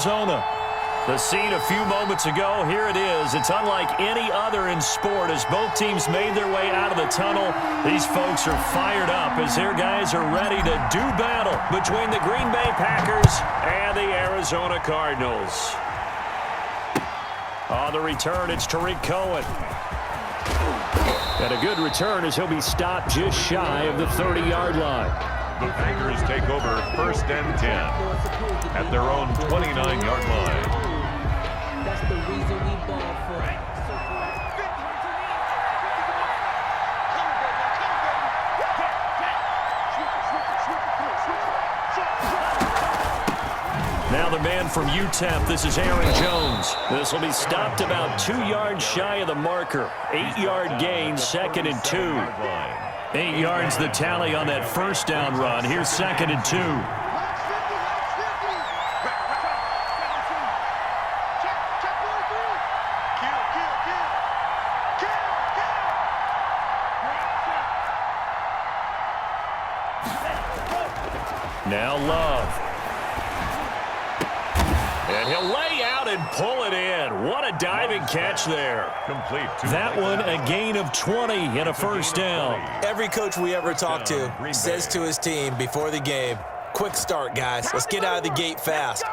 Arizona. The scene a few moments ago, here it is. It's unlike any other in sport as both teams made their way out of the tunnel. These folks are fired up as their guys are ready to do battle between the Green Bay Packers and the Arizona Cardinals. On the return, it's Tariq Cohen. And a good return as he'll be stopped just shy of the 30-yard line. The Packers take over 1st and 10 at their own 29-yard line. That's the reason we ball for it. Now the man from UTEP, this is Aaron Jones. This will be stopped about 2 yards shy of the marker. 8-yard gain, 2nd and 2. 8 yards the tally on that first down run. Here's 2nd and 2. Now Love. And he'll lay out and pull it in. What a diving catch there. Complete. That one a gain of 20 and a first down. Every coach we ever talk to says to his team before the game, quick start, guys. Let's get out of the gate fast.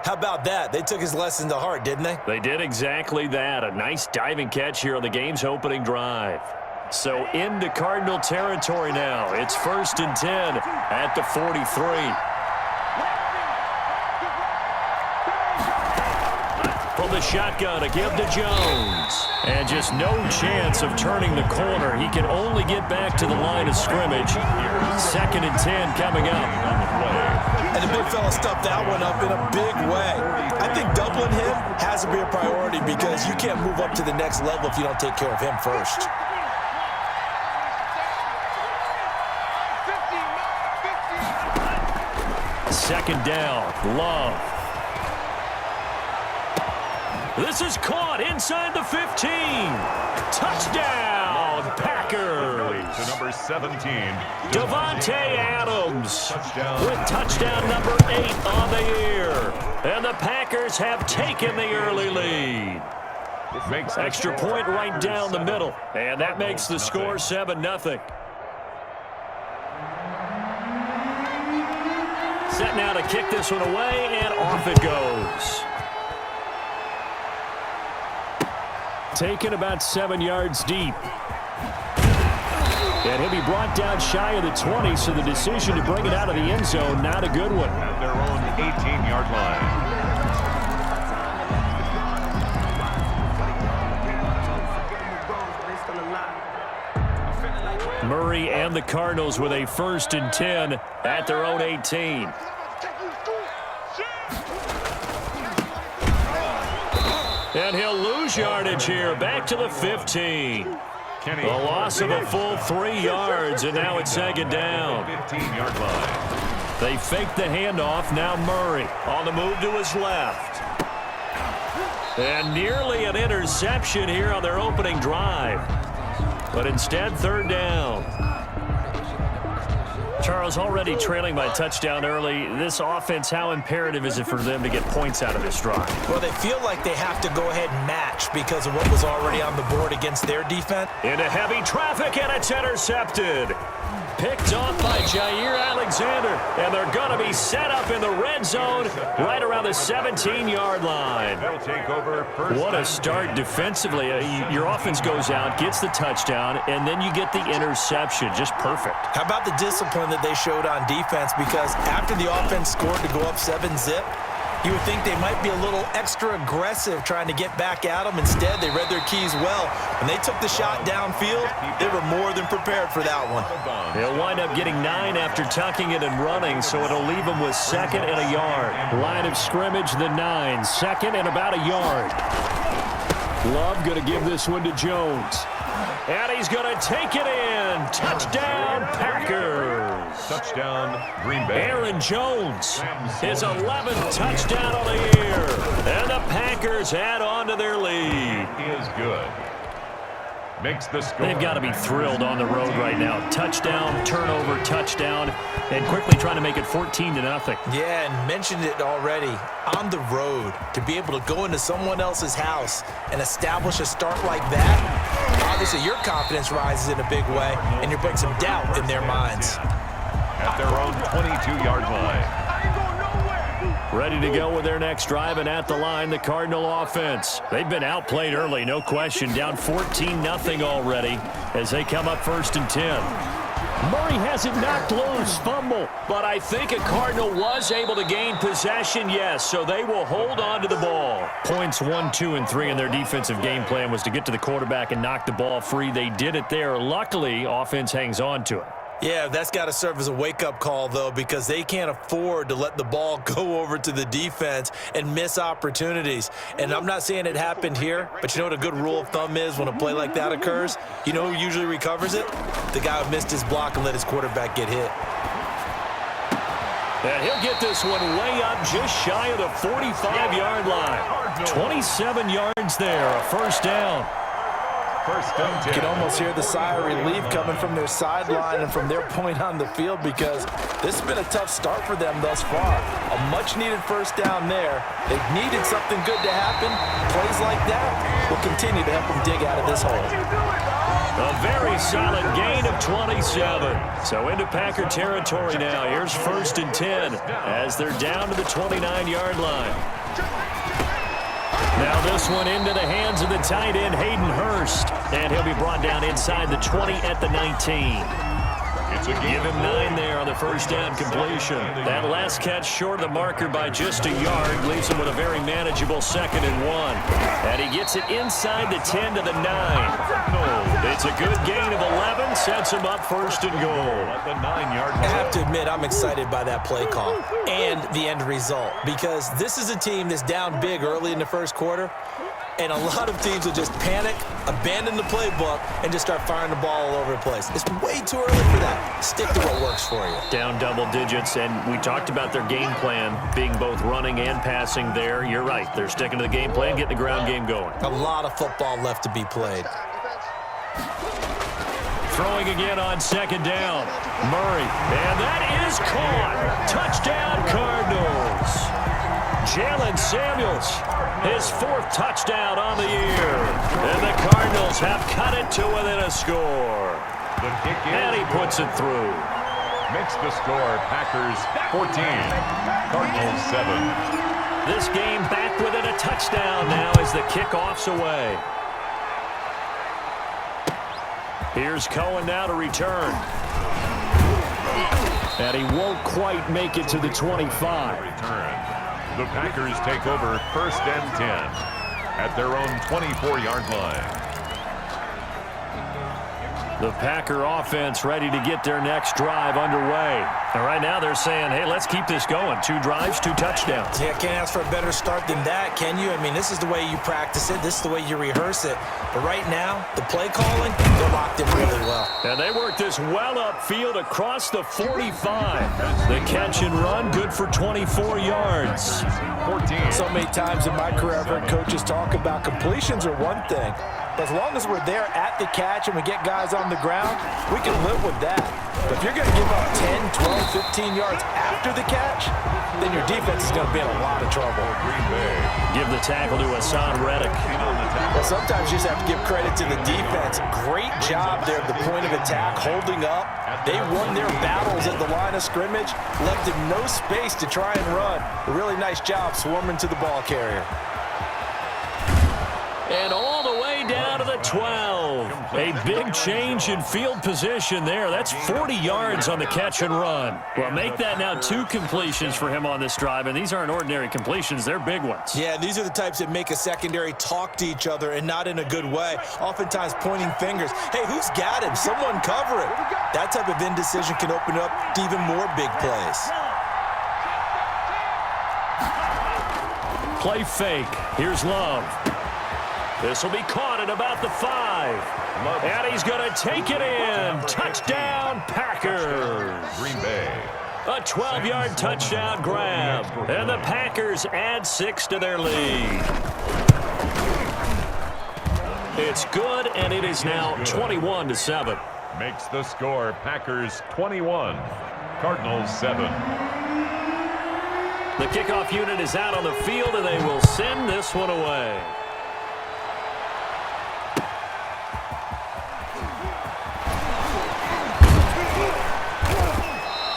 How about that? They took his lesson to heart, didn't they? They did exactly that. A nice diving catch here on the game's opening drive. So into Cardinal territory now. It's 1st and 10 at the 43. From the shotgun, a give to Jones. And just no chance of turning the corner. He can only get back to the line of scrimmage. 2nd and 10 coming up. And the big fella stuffed that one up in a big way. I think doubling him has to be a priority because you can't move up to the next level if you don't take care of him first. Second down, Love. This is caught inside the 15. Touchdown, Packers. To number 17. Davante Adams with touchdown number 8 on the year. And the Packers have taken the early lead. Extra point right down the middle. And that makes the score 7-0. Set now to kick this one away, and off it goes. Taken about 7 yards deep. And he'll be brought down shy of the 20, so the decision to bring it out of the end zone, not a good one. At their own 18-yard line. Murray and the Cardinals with a 1st and 10 at their own 18. And he'll lose yardage here, back to the 15. A loss of a full 3 yards, and now it's 2nd down. 15-yard line. They fake the handoff, now Murray on the move to his left. And nearly an interception here on their opening drive. But instead, 3rd down. Charles, already trailing by touchdown early. This offense, how imperative is it for them to get points out of this drive? Well, they feel like they have to go ahead and match because of what was already on the board against their defense. Into heavy traffic, and it's intercepted. Picked off by Jair Alexander, and they're going to be set up in the red zone right around the 17-yard line. They'll take over first. What a start defensively. Your offense goes out, gets the touchdown, and then you get the interception. Just perfect. How about the discipline that they showed on defense? Because after the offense scored to go up 7-zip, you would think they might be a little extra aggressive trying to get back at them. Instead, they read their keys well. When they took the shot downfield, they were more than prepared for that one. They'll wind up getting 9 after tucking it and running, so it'll leave them with 2nd and a yard. Line of scrimmage, the 9. 2nd and about a yard. Love going to give this one to Jones. And he's going to take it in. Touchdown, Packers. Touchdown, Green Bay. Aaron Jones, his 11th touchdown of the year. And the Packers add on to their lead. Is good. makes the score. They've got to be thrilled on the road right now. Touchdown, turnover, touchdown, and quickly trying to make it 14-0. Yeah, and mentioned it already. On the road, to be able to go into someone else's house and establish a start like that, obviously your confidence rises in a big way, and you bring some doubt in their minds. At their own 22-yard line. Ready to go with their next drive, and at the line, the Cardinal offense. They've been outplayed early, no question. Down 14-0 already as they come up 1st and 10. Murray has it knocked loose, fumble. But I think a Cardinal was able to gain possession, yes, so they will hold on to the ball. Points 1, 2, and 3 in their defensive game plan was to get to the quarterback and knock the ball free. They did it there. Luckily, offense hangs on to it. Yeah, that's got to serve as a wake-up call, though, because they can't afford to let the ball go over to the defense and miss opportunities. And I'm not saying it happened here, but you know what a good rule of thumb is when a play like that occurs? You know who usually recovers it? The guy who missed his block and let his quarterback get hit. And he'll get this one way up just shy of the 45-yard line. 27 yards there, a 1st down. 1st and 10. You can almost hear the sigh of relief coming from their sideline and from their point on the field because this has been a tough start for them thus far. A much-needed 1st down there. They've needed something good to happen. Plays like that will continue to help them dig out of this hole. A very solid gain of 27. So into Packer territory now. Here's 1st and 10 as they're down to the 29-yard line. Now this one into the hands of the tight end, Hayden Hurst. And he'll be brought down inside the 20 at the 19. Give him 9 there on the 1st down completion. That last catch short of the marker by just a yard leaves him with a very manageable 2nd and 1. And he gets it inside the 10 to the 9. It's a good gain of 11, sets him up 1st and goal. At the 9-yard line. I have to admit, I'm excited by that play call and the end result because this is a team that's down big early in the 1st quarter. And a lot of teams will just panic, abandon the playbook, and just start firing the ball all over the place. It's way too early for that. Stick to what works for you. Down double digits, and we talked about their game plan being both running and passing there. You're right. They're sticking to the game plan, getting the ground game going. A lot of football left to be played. Throwing again on 2nd down. Murray, and that is caught. Touchdown, Cardinals. Jalen Samuels, his 4th touchdown on the year. And the Cardinals have cut it to within a score. The kick in. And he puts it through. Makes the score Packers 14, Cardinals 7. This game back within a touchdown now as the kickoff's away. Here's Cohen now to return. And he won't quite make it to the 25. Return. The Packers take over 1st and 10 at their own 24-yard line. The Packer offense ready to get their next drive underway. And right now they're saying, hey, let's keep this going. 2 drives, 2 touchdowns. Yeah, can't ask for a better start than that, can you? I mean, this is the way you practice it. This is the way you rehearse it. But right now, the play calling, they're locked in really well. And they work this well upfield across the 45. The catch and run, good for 24 yards. 14. So many times in my career, I've heard coaches talk about completions are one thing. But as long as we're there at the catch and we get guys on the ground, we can live with that. But if you're going to give up 10, 12, 15 yards after the catch, then your defense is going to be in a lot of trouble. Green Bay. Give the tackle to Hassan Reddick. Well, sometimes you just have to give credit to the defense. Great job there at the point of attack, holding up. They won their battles at the line of scrimmage, left them no space to try and run. A really nice job swarming to the ball carrier. And all the way down to the 12. A big change in field position there. That's 40 yards on the catch and run. Well, make that now 2 completions for him on this drive, and these aren't ordinary completions. They're big ones. Yeah, these are the types that make a secondary talk to each other and not in a good way. Oftentimes pointing fingers. Hey, who's got him? Someone cover it. That type of indecision can open up to even more big plays. Play fake. Here's Love. This will be caught at about the 5. And he's going to take it in. Touchdown, Packers. Green Bay. A 12-yard touchdown grab. And the Packers add 6 to their lead. It's good, and it is now 21-7. Makes the score Packers 21, Cardinals 7. The kickoff unit is out on the field, and they will send this one away.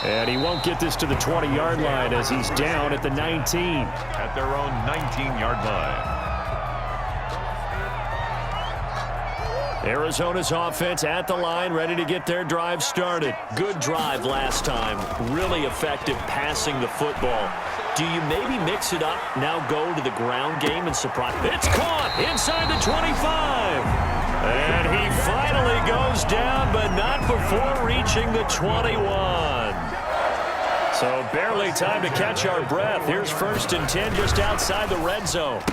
And he won't get this to the 20-yard line as he's down at the 19. At their own 19-yard line. Arizona's offense at the line, ready to get their drive started. Good drive last time. Really effective passing the football. Do you maybe mix it up, now go to the ground game and surprise? It's caught inside the 25. And he finally goes down, but not before reaching the 21. So barely time to catch our breath. Here's 1st and 10 just outside the red zone.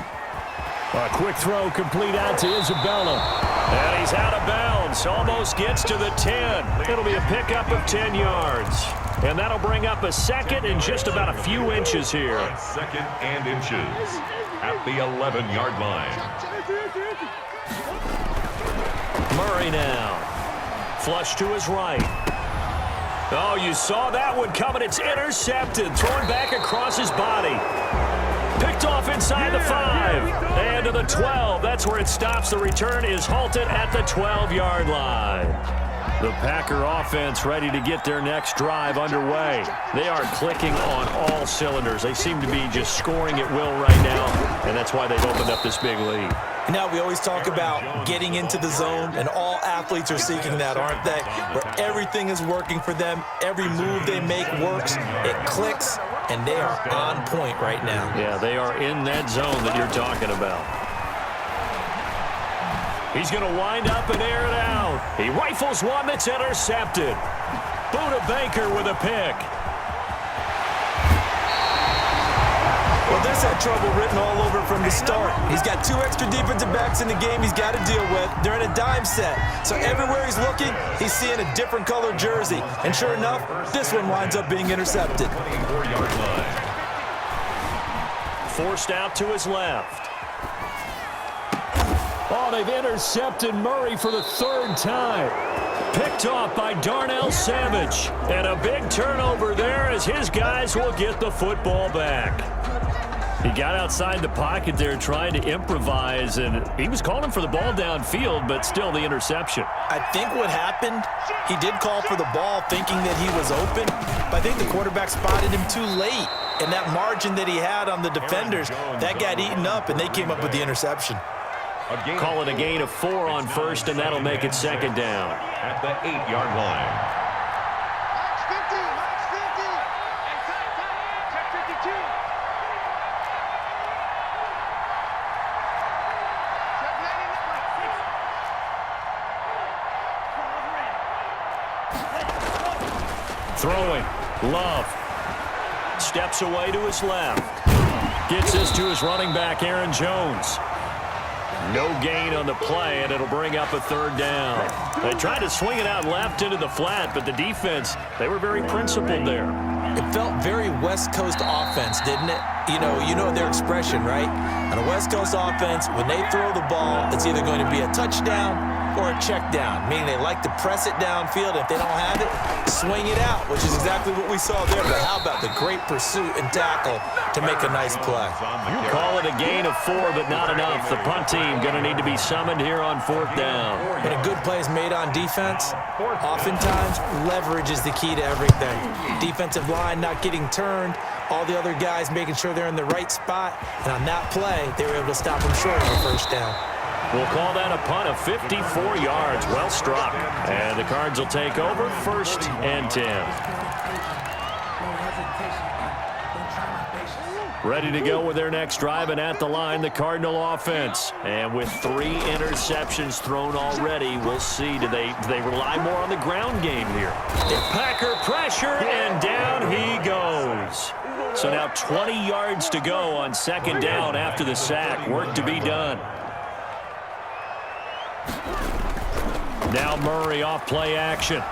A quick throw complete out to Isabella. And he's out of bounds. Almost gets to the 10. It'll be a pickup of 10 yards. And that'll bring up a second and just about a few inches here. Second and inches at the 11-yard line. Murray now. Flush to his right. Oh, you saw that one coming. It's intercepted. Thrown back across his body. Picked off inside the 5. And to the 12. That's where it stops. The return is halted at the 12-yard line. The Packer offense ready to get their next drive underway. They are clicking on all cylinders. They seem to be just scoring at will right now, and that's why they've opened up this big lead. Now we always talk about getting into the zone, and all athletes are seeking that, aren't they? Where everything is working for them, every move they make works, it clicks, and they are on point right now. Yeah, they are in that zone that you're talking about. He's going to wind up and air it out. He rifles one that's intercepted. Buda Baker with a pick. Well, this had trouble written all over from the start. He's got 2 extra defensive backs in the game he's got to deal with. They're in a dime set. So everywhere he's looking, he's seeing a different color jersey. And sure enough, this one winds up being intercepted. 24-yard line. Forced out to his left. Oh, they've intercepted Murray for the 3rd time. Picked off by Darnell Savage. And a big turnover there as his guys will get the football back. He got outside the pocket there trying to improvise, and he was calling for the ball downfield, but still the interception. I think what happened, he did call for the ball thinking that he was open, but I think the quarterback spotted him too late. And that margin that he had on the defenders, that got eaten up, and they came up with the interception. Call it a gain of 4 on 1st, and that'll make it 2nd down. At the 8-yard line. Throwing. Love. Steps away to his left. Gets this to his running back, Aaron Jones. No gain on the play, and it'll bring up a 3rd down. They tried to swing it out left into the flat, but the defense, they were very principled there. It felt very West Coast offense, didn't it? You know their expression, right? On a West Coast offense, when they throw the ball, it's either going to be a touchdown or a check down, meaning they like to press it downfield. If they don't have it, swing it out, which is exactly what we saw there. But how about the great pursuit and tackle to make a nice play? You call it a gain of 4, but not enough. The punt team going to need to be summoned here on 4th down. When a good play is made on defense, oftentimes leverage is the key to everything. Defensive line not getting turned, all the other guys making sure they're in the right spot, and on that play, they were able to stop them short of the 1st down. We'll call that a punt of 54 yards. Well struck. And the Cards will take over 1st and 10. Ready to go with their next drive, and at the line, the Cardinal offense. And with 3 interceptions thrown already, we'll see. Do they rely more on the ground game here? Packer pressure, and down he goes. So now 20 yards to go on 2nd down after the sack. Work to be done. Now Murray off play action.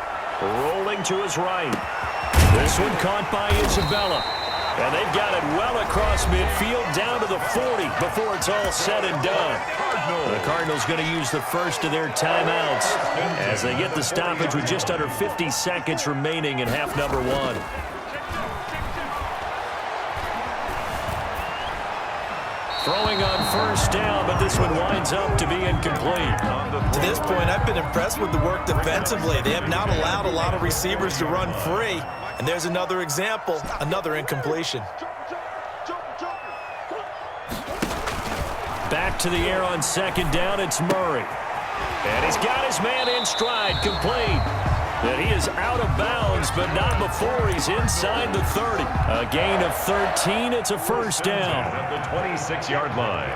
Rolling to his right. This one caught by Isabella. And they've got it well across midfield down to the 40 before it's all said and done. The Cardinals going to use the first of their timeouts as they get the stoppage with just under 50 seconds remaining in half number one. Throwing on first down, but this one winds up to be incomplete. To this point, I've been impressed with the work defensively. They have not allowed a lot of receivers to run free. And there's another example, another incompletion. Back to the air on second down, it's Murray. And he's got his man in stride, complete. And he is out of bounds, but not before he's inside the 30. A gain of 13, it's a first down. At the 26-yard line.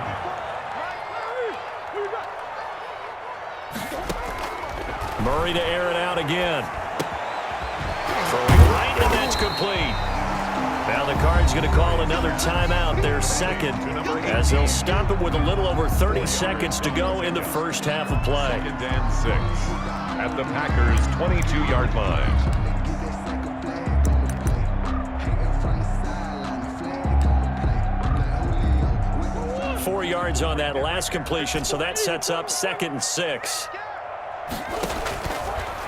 Murray to air it out again. Throwing right, and that's complete. Now the Cards going to call another timeout, their second, as they'll stop it with a little over 30 seconds to go in the first half of play. 2nd and 6 at the Packers' 22-yard line. Four yards on that last completion, so that sets up 2nd and 6.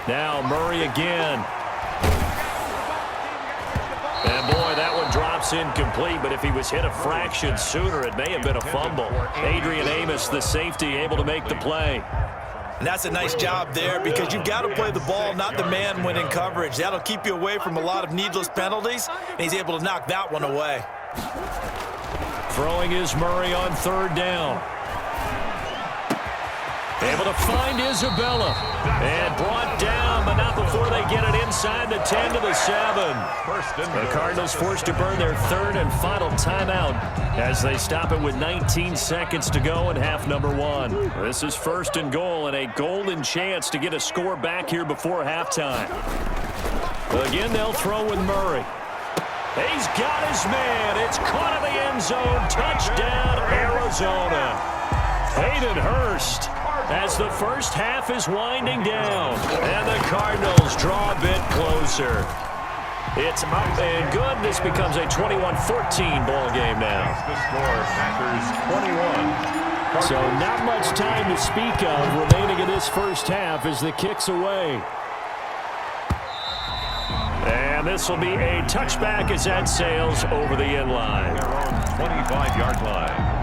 Now Murray again. And boy, that one drops incomplete, but if he was hit a fraction sooner, it may have been a fumble. Adrian Amos, the safety, able to make the play. And that's a nice job there because you've got to play the ball, not the man when in coverage. That'll keep you away from a lot of needless penalties, and he's able to knock that one away. Throwing is Murray on third down. Able to find Isabella. And brought down, but not before they get it inside the 10 to the 7. The Cardinals forced to burn their third and final timeout as they stop it with 19 seconds to go in half number one. This is 1st and goal and a golden chance to get a score back here before halftime. Again, they'll throw with Murray. He's got his man. It's caught in the end zone. Touchdown, Arizona. Hayden Hurst as the first half is winding down. And the Cardinals draw a bit closer. It's up and good. This becomes a 21-14 ball game now. The score, Packers 21. So not much time to speak of remaining in this first half as the kick's away. And this will be a touchback as that sails over the end line. Their own 25-yard line.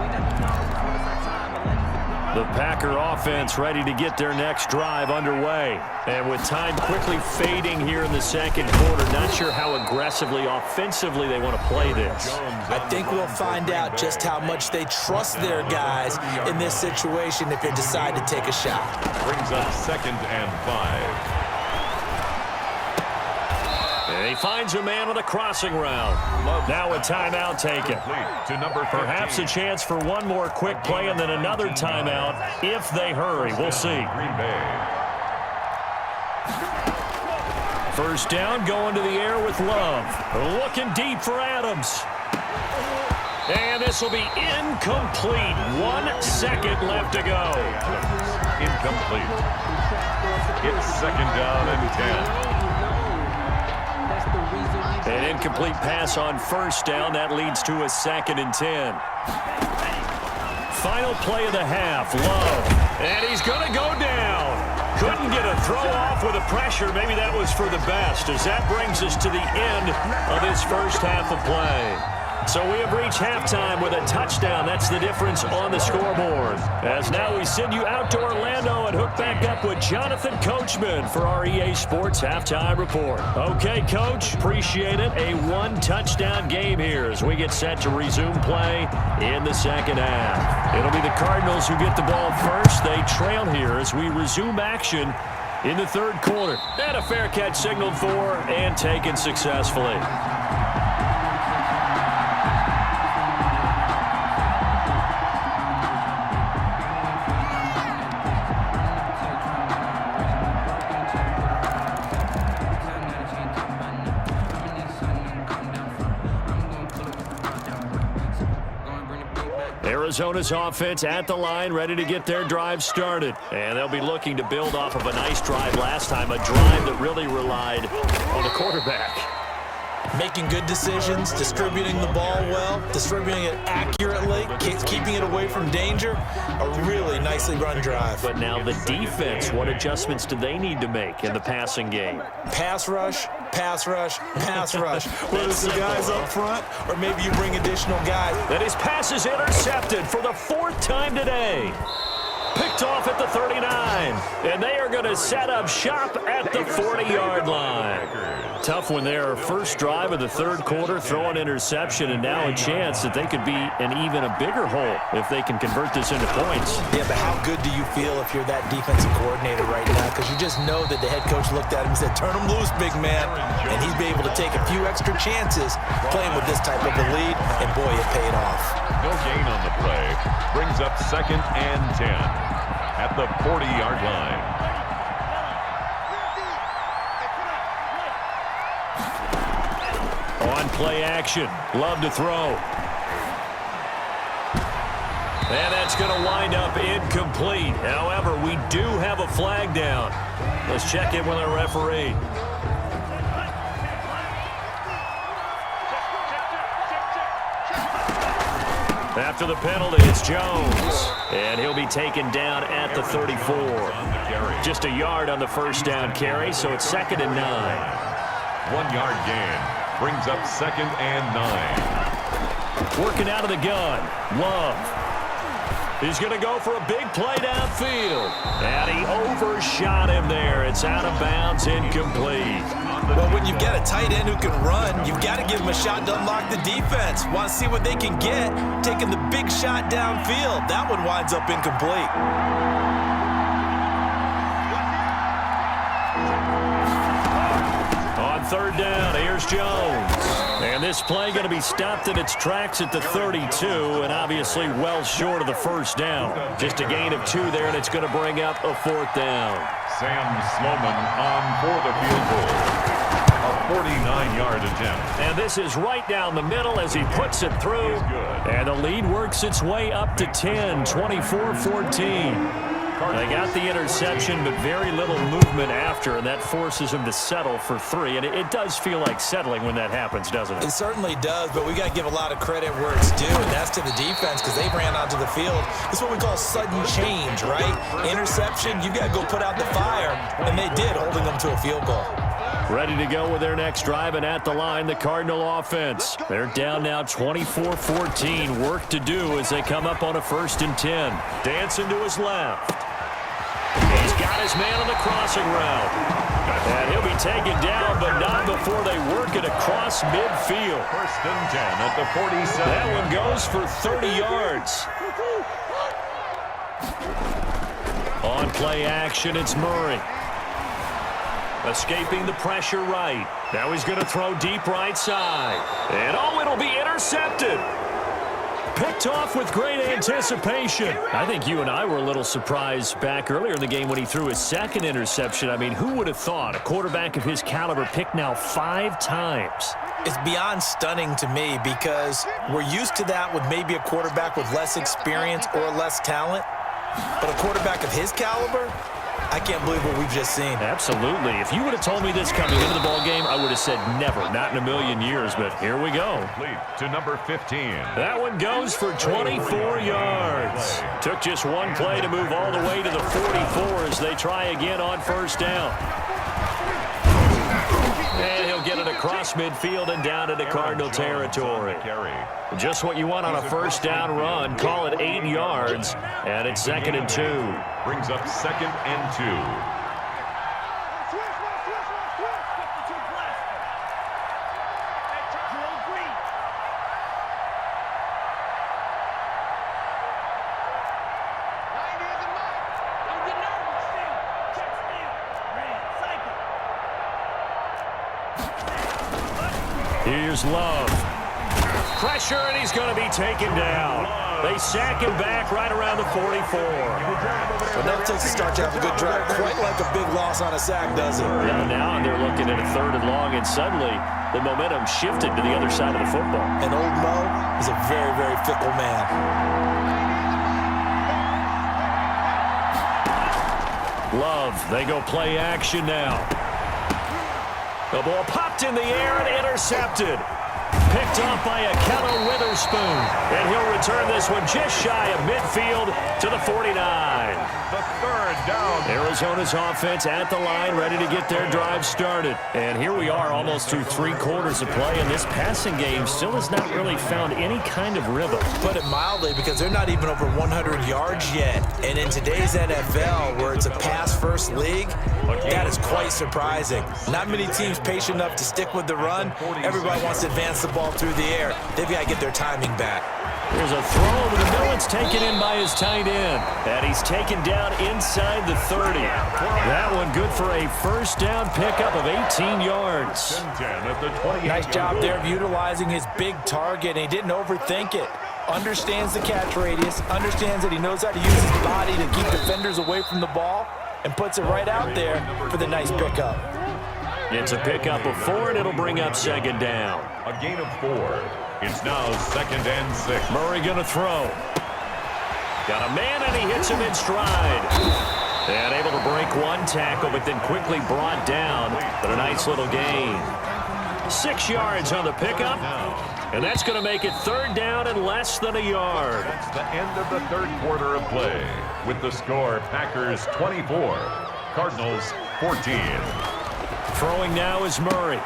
The Packer offense ready to get their next drive underway. And with time quickly fading here in the second quarter, not sure how aggressively, offensively they want to play this. I think we'll find out just how much they trust their guys in this situation if they decide to take a shot. Brings up 2nd and 5. And he finds a man on a crossing route. Now a timeout taken. To number 15. Perhaps a chance for one more quick play and then another timeout if they hurry. We'll see. Green Bay. First down, going to the air with Love. Looking deep for Adams. And this will be incomplete. 1 second left to go. Incomplete. It's 2nd down and 10. An incomplete pass on first down. That leads to a 2nd and 10. Final play of the half. Love. And he's going to go down. Couldn't get a throw off with the pressure. Maybe that was for the best as that brings us to the end of this first half of play. So we have reached halftime with a touchdown. That's the difference on the scoreboard. As now we send you out to Orlando and hook back up with Jonathan Coachman for our EA Sports Halftime Report. Okay, Coach, appreciate it. A 1-touchdown game here as we get set to resume play in the second half. It'll be the Cardinals who get the ball first. They trail here as we resume action in the third quarter. And a fair catch signaled for and taken successfully. Arizona's offense at the line, ready to get their drive started. And they'll be looking to build off of a nice drive last time, a drive that really relied on the quarterback. Making good decisions, distributing the ball well, distributing it accurately, keeping it away from danger. A really nicely run drive. But now the defense, what adjustments do they need to make in the passing game? Pass rush, pass rush, pass rush. Whether it's the guys up front or maybe you bring additional guys. And his pass is intercepted for the 4th time today. Picked off at the 39. And they are going to set up shop at the 40-yard line. Tough one there. First drive of the 3rd quarter, throw an interception, and now a chance that they could be in even a bigger hole if they can convert this into points. Yeah, but how good do you feel if you're that defensive coordinator right now? Because you just know that the head coach looked at him and said, turn him loose, big man. And he's been able to take a few extra chances playing with this type of a lead, and boy, it paid off. No gain on the play. Brings up 2nd and 10 at the 40-yard line. On play action. Love to throw. And that's going to wind up incomplete. However, we do have a flag down. Let's check in with our referee. After the penalty, it's Jones. And he'll be taken down at the 34. Just a yard on the first down carry, so it's 2nd and 9. 1-yard gain. Brings up 2nd and 9. Working out of the gun. Love. He's going to go for a big play downfield. And he overshot him there. It's out of bounds, incomplete. Well, when you've got a tight end who can run, you've got to give him a shot to unlock the defense. Want to see what they can get, taking the big shot downfield. That one winds up incomplete. On 3rd down, here's Jones. And this play going to be stopped in its tracks at the 32, and obviously well short of the first down. Just a gain of 2 there, and it's going to bring up a 4th down. Sam Sloman on for the field goal. A 49-yard attempt. And this is right down the middle as he puts it through. And the lead works its way up to 10, 24-14. They got the interception, but very little movement after, and that forces them to settle for 3. And it does feel like settling when that happens, doesn't it? It certainly does, but we got to give a lot of credit where it's due, and that's to the defense because they ran onto the field. It's what we call sudden change, right? Interception, you got to go put out the fire, and they did, holding them to a field goal. Ready to go with their next drive, and at the line, the Cardinal offense. They're down now 24-14. Work to do as they come up on a 1st and 10. Dancing to his left. He's got his man on the crossing route. And he'll be taken down, but not before they work it across midfield. 1st and 10 at the 47. That one goes for 30 yards. On play action, it's Murray. Escaping the pressure right. Now he's going to throw deep right side. And oh, it'll be intercepted. Picked off with great anticipation. I think you and I were a little surprised back earlier in the game when he threw his 2nd interception. I mean, who would have thought a quarterback of his caliber picked now 5 times? It's beyond stunning to me because we're used to that with maybe a quarterback with less experience or less talent. But a quarterback of his caliber, I can't believe what we've just seen. Absolutely. If you would have told me this coming into the ball game, I would have said never, not in a million years, but here we go. Complete to number 15. That one goes for 24 yards. Took just one play to move all the way to the 44 as they try again on 1st down. And he'll get it across midfield and down into Cardinal territory. Just what you want on a 1st down run. Call it 8 yards, and it's 2nd and 2. Brings up 2nd and 2. Here's Love. Pressure, and he's going to be taken down. They sack him back right around the 44. Well, that takes a start to have a good drive. Quite like a big loss on a sack, does it? Yeah, now they're looking at a 3rd and long, and suddenly the momentum shifted to the other side of the football. And old Mo is a very, very fickle man. Love, they go play action now. The ball popped in the air and intercepted. Picked off by a Keller Witherspoon. And he'll return this one just shy of midfield to the 49. The third down. Arizona's offense at the line, ready to get their drive started. And here we are almost through 3 quarters of play, and this passing game still has not really found any kind of rhythm. Put it mildly, because they're not even over 100 yards yet. And in today's NFL, where it's a pass-first league, that is quite surprising. Not many teams patient enough to stick with the run. Everybody wants to advance the ball through the air. They've got to get their timing back. Here's a throw over the middle. It's taken in by his tight end. And he's taken down inside the 30. That one good for a first down pickup of 18 yards. Nice job there of utilizing his big target, and he didn't overthink it. Understands the catch radius, understands that he knows how to use his body to keep defenders away from the ball, and puts it right out there for the nice pickup. It's a pickup of 4, and it'll bring up second down. A gain of 4. It's now 2nd and 6. Murray going to throw. Got a man, and he hits him in stride. And able to break one tackle, but then quickly brought down. But a nice little gain. 6 yards on the pickup. And that's going to make it 3rd down and less than a yard. That's the end of the 3rd quarter of play. With the score, Packers 24, Cardinals 14. Throwing now is Murray.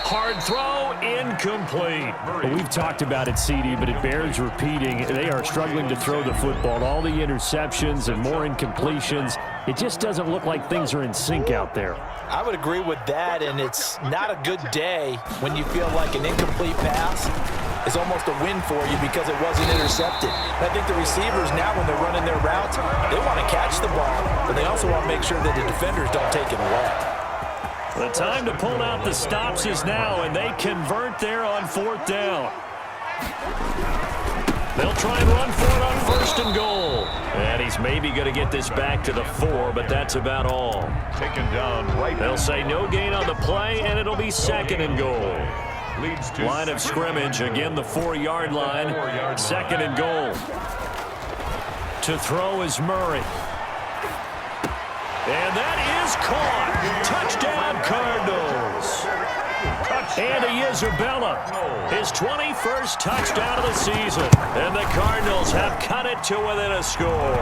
Hard throw, incomplete. Well, we've talked about it, CD, but it bears repeating. They are struggling to throw the football. All the interceptions and more incompletions. It just doesn't look like things are in sync out there. I would agree with that, and it's not a good day when you feel like an incomplete pass is almost a win for you because it wasn't intercepted. And I think the receivers now, when they're running their routes, they want to catch the ball, but they also want to make sure that the defenders don't take it away. The time to pull out the stops is now, and they convert there on 4th down. They'll try and run for it on 1st and goal. And he's maybe going to get this back to the 4, but that's about all. Taken down right. They'll say no gain on the play, and it'll be 2nd and goal. Leads to line of scrimmage, again the 4-yard line, 2nd and goal. To throw is Murray. And that is caught. Touchdown, Cardinals. Andy Isabella, his 21st touchdown of the season. And the Cardinals have cut it to within a score.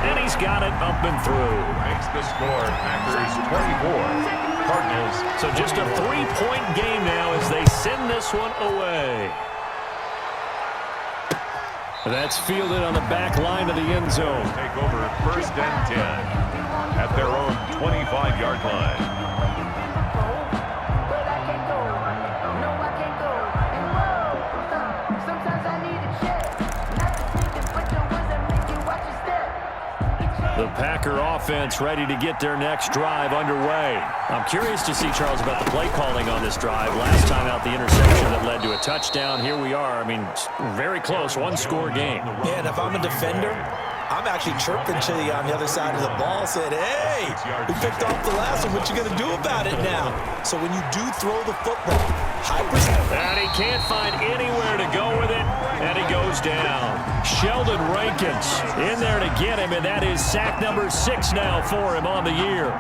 And he's got it up and through. Makes the score, Packers 24, Cardinals. So just a 3-point game now as they send this one away. That's fielded on the back line of the end zone. Take over 1st and 10 at their own 25-yard line. The Packer offense ready to get their next drive underway. I'm curious to see, Charles, about the play calling on this drive. Last time out, the interception that led to a touchdown. Here we are. I mean, very close, 1-score game. Yeah, and if I'm a defender, I'm actually chirping to you on the other side of the ball, saying, hey, we picked off the last one. What you going to do about it now? So when you do throw the football, high percent. And he can't find anywhere to go with it, and he goes down. Sheldon Rankins in there to get him, and that is sack number 6 now for him on the year.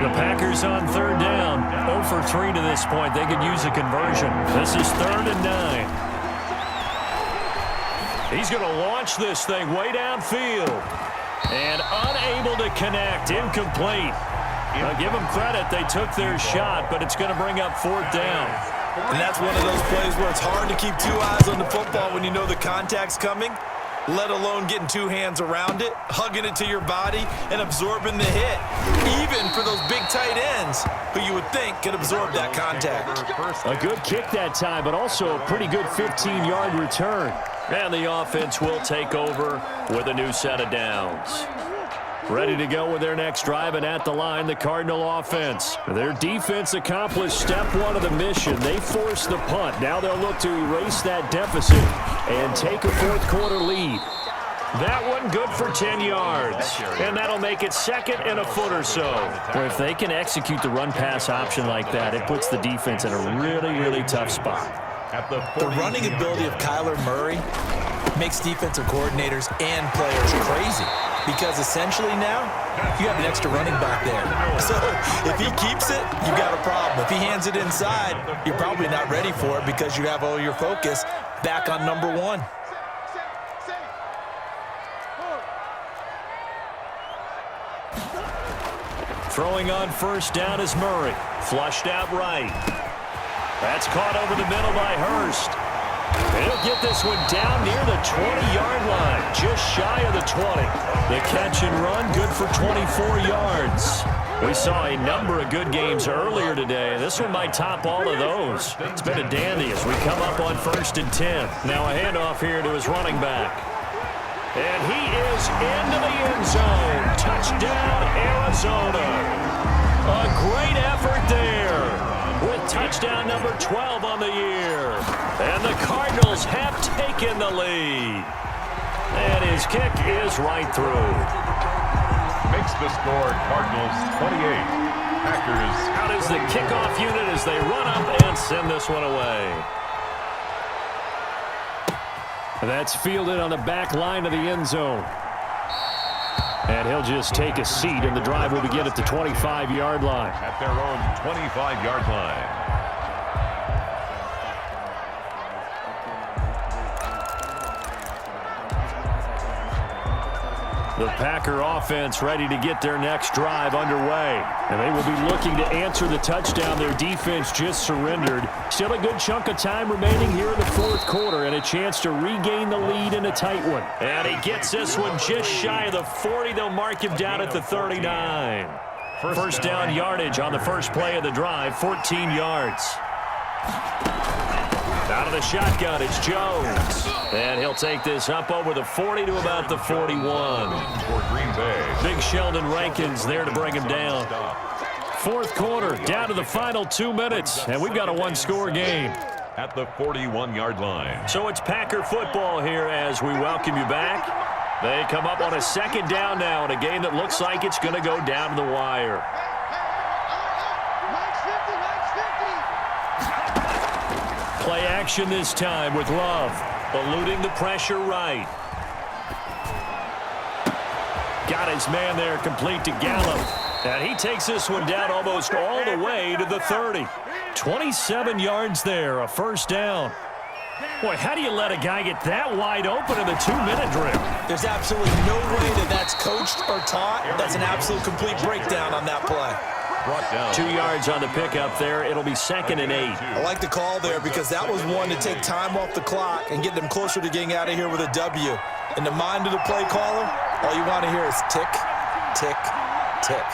The Packers on 3rd down, 0 for 3 to this point. They could use a conversion. This is 3rd and 9. He's going to launch this thing way downfield. And unable to connect, incomplete. Now, give them credit, they took their shot, but it's going to bring up 4th down. And that's one of those plays where it's hard to keep 2 eyes on the football when you know the contact's coming, let alone getting 2 hands around it, hugging it to your body, and absorbing the hit. Even for those big tight ends who you would think could absorb that contact. A good kick that time, but also a pretty good 15-yard return. And the offense will take over with a new set of downs. Ready to go with their next drive, and at the line, the Cardinal offense. Their defense accomplished step 1 of the mission. They forced the punt. Now they'll look to erase that deficit and take a 4th quarter lead. That one good for 10 yards. And that'll make it 2nd and a foot or so. Well, if they can execute the run-pass option like that, it puts the defense in a really, really tough spot. The running ability of Kyler Murray makes defensive coordinators and players crazy because essentially now you have an extra running back there. So if he keeps it, you got a problem. If he hands it inside, you're probably not ready for it because you have all your focus back on number one. Throwing on first down is Murray. Flushed out right. That's caught over the middle by Hurst. And he'll get this one down near the 20-yard line, just shy of the 20. The catch and run, good for 24 yards. We saw a number of good games earlier today. This one might top all of those. It's been a dandy as we come up on 1st and 10. Now a handoff here to his running back. And he is into the end zone. Touchdown, Arizona. A great effort there with touchdown number 12 on the year. And the Cardinals have taken the lead. And his kick is right through. Makes the score Cardinals 28. Packers. Out is the kickoff unit as they run up and send this one away. That's fielded on the back line of the end zone. And he'll just take a seat, and the drive will begin at the 25-yard line. At their own 25-yard line. The Packer offense ready to get their next drive underway. And they will be looking to answer the touchdown their defense just surrendered. Still a good chunk of time remaining here in the 4th quarter and a chance to regain the lead in a tight one. And he gets this one just shy of the 40. They'll mark him down at the 39. First down yardage on the first play of the drive, 14 yards. Out of the shotgun, it's Jones. And he'll take this up over the 40 to about the 41. For Green Bay. Big Sheldon Rankins there to bring him down. 4th quarter, down to the final 2 minutes, and we've got a one-score game. At the 41-yard line. So it's Packer football here as we welcome you back. They come up on a 2nd down now in a game that looks like it's going to go down to the wire. Play action this time with Love, eluding the pressure right. Got his man there complete to Gallup. And he takes this one down almost all the way to the 30. 27 yards there, a first down. Boy, how do you let a guy get that wide open in the 2-minute drill? There's absolutely no way that that's coached or taught. That's an absolute complete breakdown on that play. Brought down. 2 yards on the pickup there. It'll be 2nd and 8. I like the call there because that was one to take time off the clock and get them closer to getting out of here with a W. In the mind of the play caller, all you want to hear is tick, tick, tick.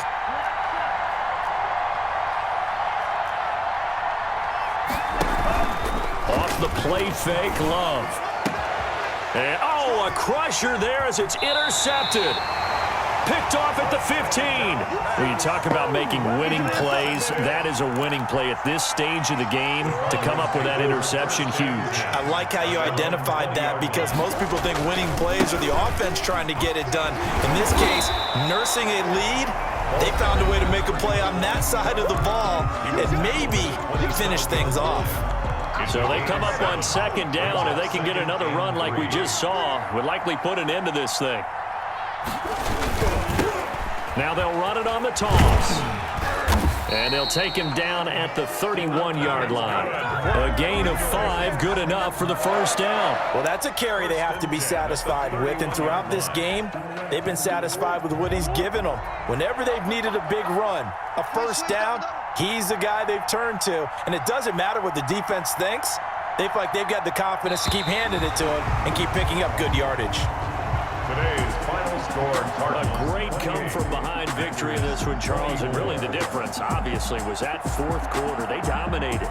Off the play fake, Love. And, oh, a crusher there as it's intercepted. Picked off at the 15. When you talk about making winning plays, that is a winning play at this stage of the game. To come up with that interception, huge. I like how you identified that because most people think winning plays are the offense trying to get it done. In this case, nursing a lead, they found a way to make a play on that side of the ball and maybe finish things off. So they come up on 2nd down, and they can get another run like we just saw. Would likely put an end to this thing. Now they'll run it on the toss. And they'll take him down at the 31-yard line. A gain of 5, good enough for the first down. Well, that's a carry they have to be satisfied with. And throughout this game, they've been satisfied with what he's given them. Whenever they've needed a big run, a first down, he's the guy they've turned to. And it doesn't matter what the defense thinks. They feel like they've got the confidence to keep handing it to him and keep picking up good yardage. Today's final score, Cardinals. A great come-from-behind victory in this one, Charles. And really the difference, obviously, was that 4th quarter. They dominated.